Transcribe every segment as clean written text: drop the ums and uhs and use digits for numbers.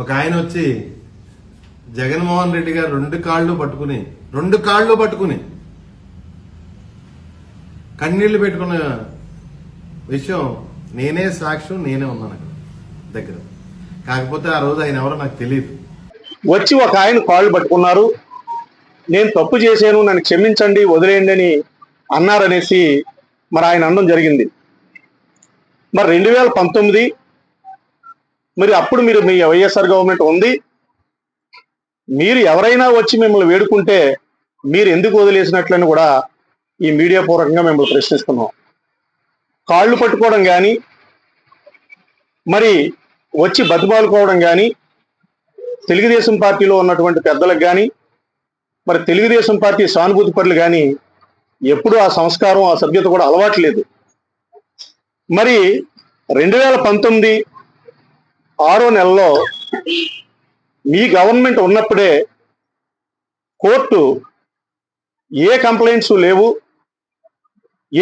ఒక ఆయన వచ్చి జగన్మోహన్ రెడ్డి గారు రెండు కాళ్ళు పట్టుకుని కన్నీళ్లు పెట్టుకున్న విషయం నేనే సాక్ష్యం, నేనే ఉన్నాను అక్కడ దగ్గర. కాకపోతే ఆ రోజు ఆయన ఎవరో నాకు తెలియదు. వచ్చి ఒక ఆయన కాళ్ళు పట్టుకున్నారు, నేను తప్పు చేశాను, నన్ను క్షమించండి, వదిలేయండి అని అన్నారనేసి మరి ఆయన అనడం జరిగింది. మరి 2019 మరి అప్పుడు మీరు మీ వైఎస్ఆర్ గవర్నమెంట్ ఉంది, మీరు ఎవరైనా వచ్చి మిమ్మల్ని వేడుకుంటే మీరు ఎందుకు వదిలేసినట్లని కూడా ఈ మీడియా పూర్వకంగా మిమ్మల్ని ప్రశ్నిస్తున్నాం. కాళ్ళు పట్టుకోవడం కానీ మరి వచ్చి బతిమాలుకోవడం కానీ తెలుగుదేశం పార్టీలో ఉన్నటువంటి పెద్దలకు కానీ మరి తెలుగుదేశం పార్టీ సానుభూతి పరులు కానీ ఎప్పుడూ ఆ సంస్కారం ఆ సభ్యత కూడా అలవాటు లేదు. మరి 2019 6వ నెలలో మీ గవర్నమెంట్ ఉన్నప్పుడే కోర్టు ఏ కంప్లైంట్స్ లేవు,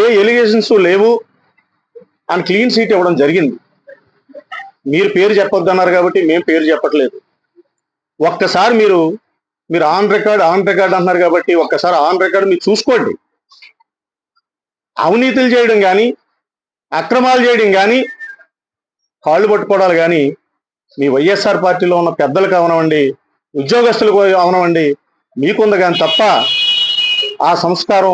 ఏ ఎలిగేషన్స్ లేవు అని క్లీన్ సీట్ ఇవ్వడం జరిగింది. మీరు పేరు చెప్పొద్దన్నారు కాబట్టి మేము పేరు చెప్పట్లేదు. ఒక్కసారి మీరు ఆన్ రికార్డ్ అంటున్నారు కాబట్టి ఒక్కసారి ఆన్ రికార్డ్ మీరు చూసుకోండి. అవినీతులు చేయడం కానీ అక్రమాలు చేయడం కానీ కాళ్ళు పట్టుకోవడాలు కానీ మీ వైఎస్ఆర్ పార్టీలో ఉన్న పెద్దలకు అవనవండి, ఉద్యోగస్తులకు అవనవండి, మీకుంది కానీ తప్ప ఆ సంస్కారం